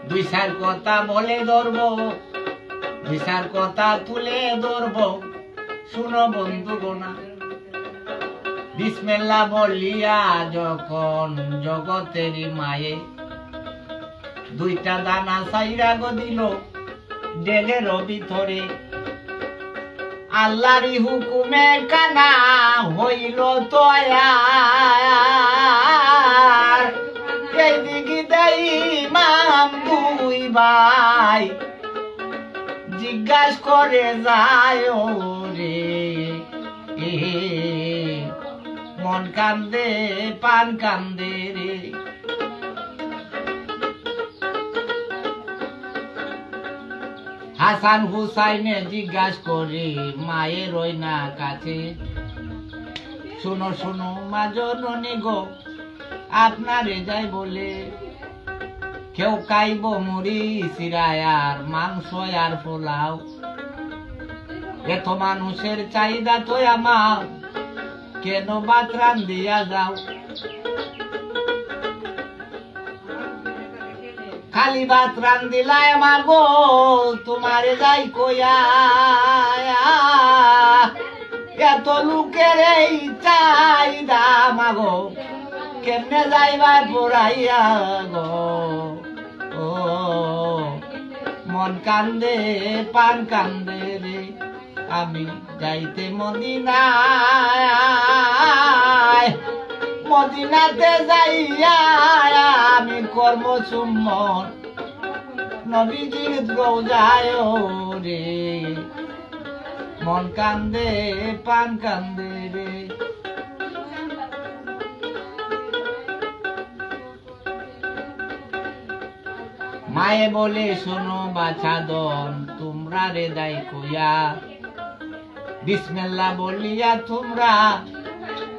দুই চার কথা বলে ধরব, দুই চার কথা তুলে ধরব, শুনো বন্ধু গোনা। বিসমিল্লাহ বলিয়া যখন জগতেরই মায়ে দুইটা দানা চাইরা গো দিল ডেলের ভিতরে, আল্লাহরই হুকুমে কানা হইল তয়ার। এই দিকে দেই ইমাম দুই ভাই জিজ্ঞাসা করে যায় রে, মন কান্দে পান কান্দে রে। হাসান হুসাইনে জিজ্ঞাসা করে মায়ের ওই না কাছে, শুনো শুনো মা জননী গো, আপনারে যাই বলে কেউ খাইব মুড়ি চিরায় আর মাংস আর পোলাও, এত মানুষের চাহিদা তো আমার, কেন ভাত রান্ধিয়া যাও। খালি ভাত রান্ধিলাই মাগো তোমারে যাই কইয়া, এত লোকের এই চাহিদা মাগো কেমনে যাইবা পড়াইয়া গো। ও মন কান্দে পান কান্দে রে, আমি যাইতে মদিনায়, মদিনাতে যাইয়া আমি কর্ম চুম্বন নবীজির রোজায় রে, মন কান্দে পান কান্দে রে। মায়ে বলে শোনো বাছাদন তোমরা রে দাই কইয়া, বিসমিল্লাহ বলিয়া তোমরা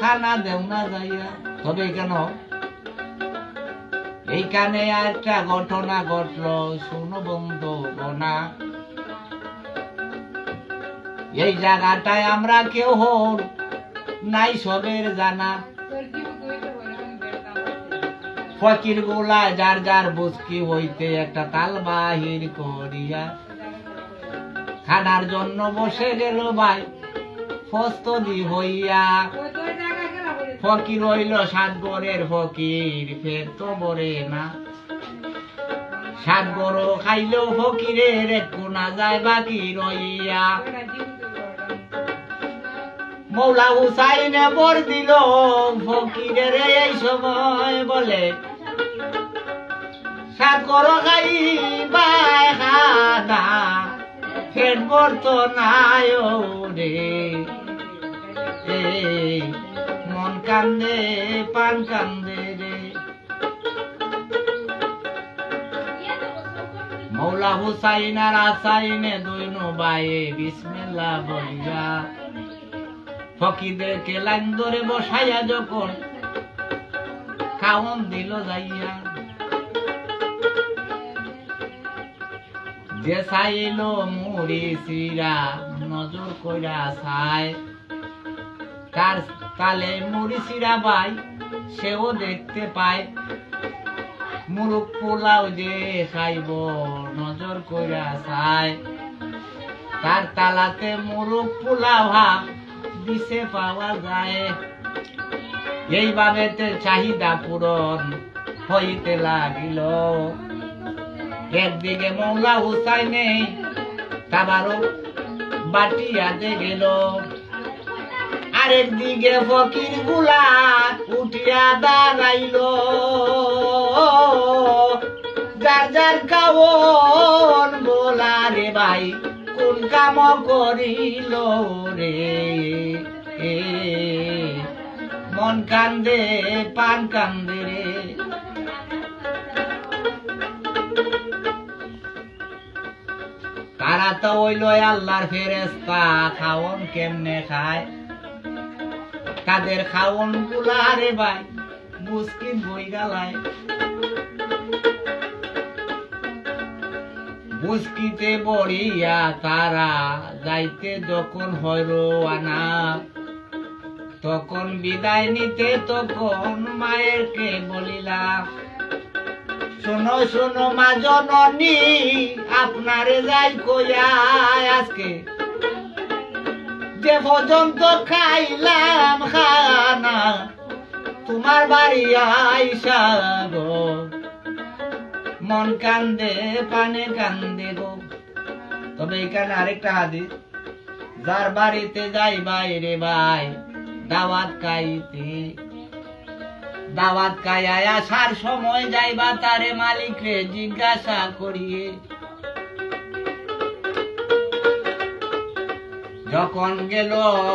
খানা দেও না যাইয়া। তবে কেন এইখানে একটা ঘটনা ঘটলো, শুনো বন্ধু গোনা। এই জায়গাটায় আমরা কেউ হোক নাই সবের জানা, ফকির গুলা যার যার বুঝকি হইতে একটা তাল বাহির করিয়া খানার জন্য বসে গেল ভাই প্রস্তুতি হইয়া। ফকির হইল সাত গরের ফকির, ফের তো বরে না, সাত গরো খাইলেও ফকিরের একটু না যায় বাকি রইয়া। মৌলা হুসাইনে বর দিল ফকিরের এই সময় বলে, সাত গরো খাইবাই খানা ফের বর তো নাই রে, মন কান্দে পান কান্দে রে। মৌলা হুসাইন আর আসাইনে দুই ভাইয়ে বিসমিল্লাহ বলিয়া ফকিরদেরকে লাইন ধরে বসাইয়া যখন খাওন দিল যাইয়া, যে চাইল মুড়ি চিরা নজর কইরা চায়, তার তালে মুড়ি চিরা ভাই সেও দেখতে পায়। মুরুক পোলাও যে খাইব নজর কইরা চায়, তার তালাতে মুরুক পোলাও দিছে পাওয়া যায়। এইভাবে চাহিদা পূরণ হইতে লাগিল। একদিকে মৌলা হুসাইনে তাবারও বাটিয়াতে গেল, আরেক দিকে ফকির গুলা উঠিয়া দাঁড়াইল। যার যার কাওন বলা রে ভাই কোন কাম করিল রে, মন কান্দে পান কান্দে রে। তারা তো হইল আল্লাহর ফেরেশতা, খাওন কেমনে খায়, তাদের খাওন গুলা রে ভাই মুশকিল বই গালায়। বুঝকিতে বড়িয়া তারা যাইতে যখন হয় রোয়ানা, তখন বিদায় নিতে তখন মায়েরকে বলিলা, শোনো শোনো মা জননী, আপনারে যাই কইয়া আজকে যে পর্যন্ত খাইলাম খানা তোমার বাড়ি আইসা গো, মন কান্দে পানে কান্দে গো। তবে এখানে আরেকটা হাদিস, যার বাড়িতে যাই বাইরে ভাই দাওয়াত খাইতে, দাওয়াত খাইয়া আসার সময় যাইবা তারে মালিকরে জিজ্ঞাসা করিয়ে, যখন গেল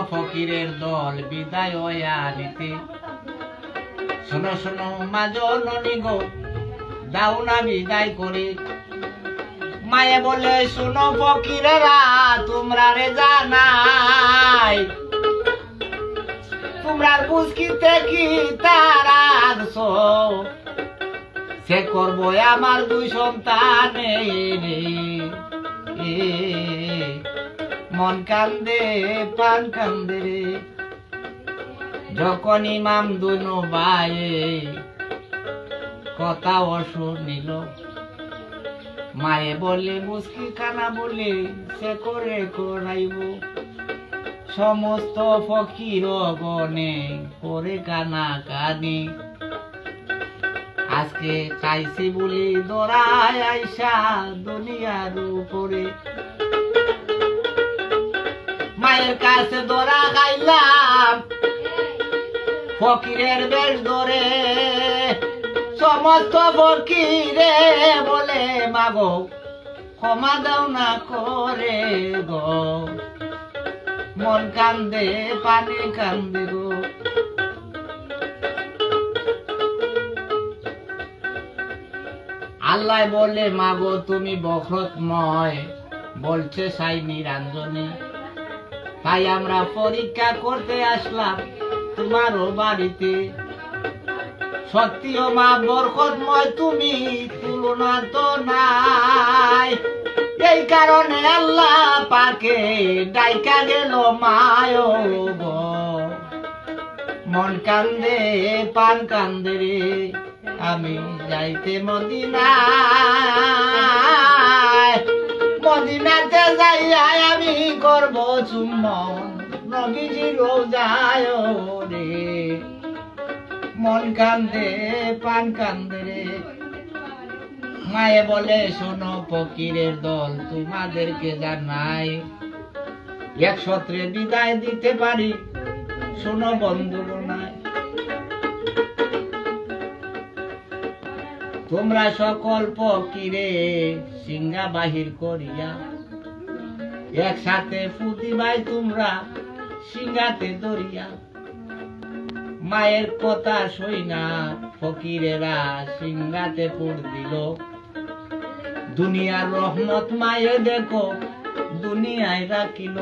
ফকিরের দল বিদায় হইয়া নিতে, শোনো শোনো মা জননী গো, দাও না বিদায় করে। মায়ে বলে শোনো ফকিরেরা, তোমরা রে জানাই তোমরা বুঝকিতে কি তারা আগছো, সে করবো আমার দুই সন্তানে মন কান্দে পান কান্দে রে। যখন ইমাম দুনো ভাই কথা শুনিল, মায়ে বলে মুস্কি খানা বলে সে করে করাইব, সমস্ত ফকির গনে করে কানা কানি। আজকে খাইছি বলি দরায় আইসা দুনিয়ার উপরে, মায়ের কাছে দরা খাইলাম ফকিরের বেশ ধরে, সমস্ত ফকিরে বলে মাগো ক্ষমা দাও না করে গো, মন কান্দে পানি কান্দে গো। আল্লাহ বলে মাগো তুমি বখরতময়, বলছে সাই নিরঞ্জনী, তাই আমরা পরীক্ষা করতে আসলাম তোমারও বাড়িতে। সত্যি ও মা বরকতময় তুমি, তুলনা তো নাই, এই কারণে আল্লাহ পাকে ডাইকা গেল মায় গো, মন কান্দে পান কান্দে রে। আমি যাইতে মদিনায়, মদিনাতে যাইয়া আমি করব চুম্বন নবীজি রোজায় রে, মন কান্দে পান কান্দে রে। মায়ে বলে শোনো ফকিরের দল, তোমাদেরকে জানাই এক সত্রে বিদায় দিতে পারি, শোনো বন্ধু নাই। তোমরা সকল ফকিরে সিংহা বাহির করিয়া একসাথে ফুটি ভাই তোমরা সিংহাতে ধরিয়া। মায়ের কথা সই না ফকিরেরা সিংহাতে পুর দিল, দুনিয়ার রহমত মায়ে দেখো দুনিয়ায় রাখিল।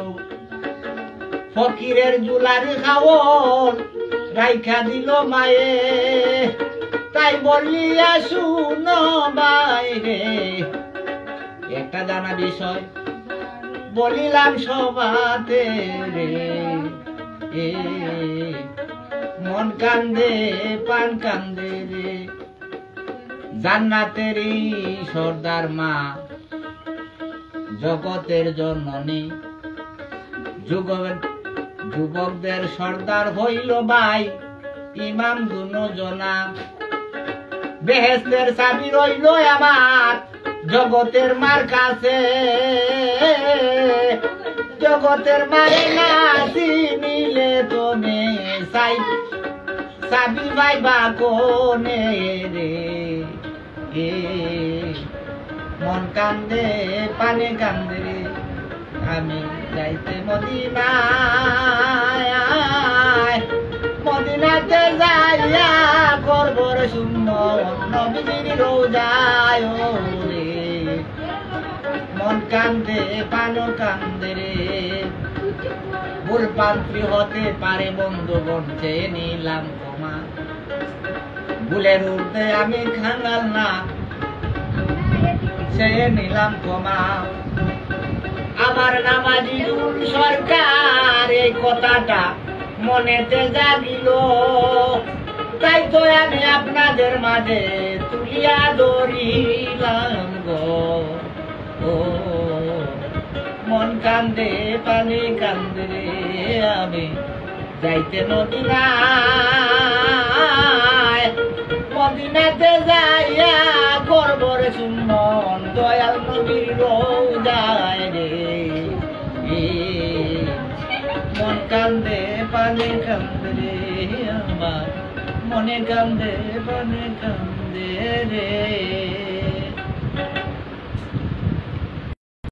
ফকিরের জুলারি খাওন রাইখা দিল মায়ে, তাই বলিয়া শুনো বাইরে একটা জানা বিষয় বলিলাম সবাতে রে, মন কান্দে পান কান্দে রে। জান্নাতেরই সর্দার মা জগতের জননী, যুবকদের সর্দার হইল ভাই ইমাম দুনো জনা। বেহেশতের চাবি রইল আমার জগতের মার কাছে, জগতের মারে না চিনিলে তুমি চাবি পাইবা কোনে রে। মন কান্দে পানে কান্দে রে, আমি যাইতে মদিনায়, মদিনাতে যাইয়া করব রে সুম্মন নবীজির রোজায় রে। মন কান্দে পান কান্দে রে। ভুল পান্ত্রী হতে পারে বন্ধুগণ, চেয়ে নিলাম ক্ষমা, ভুলের ঊর্ধ্বে আমি খাঙ্গাল না, চেয়ে নিলাম ক্ষমা। আমার নামাজিদুল সরকার এই কথাটা মনেতে জাগিল, তাই তো আমি আপনাদের মাঝে তুলে লাগিয়া ধরিলাম গো ও মন কান্দে পানি কান্দে রে আমি যাইতে মদিনায় মদিনাতে যাইয়া করব রে সুমন দয়াল নবীর রওজায় রে মন কান্দে পানি কান্দে রে আমার মনে কান্দে পানি কান্দে রে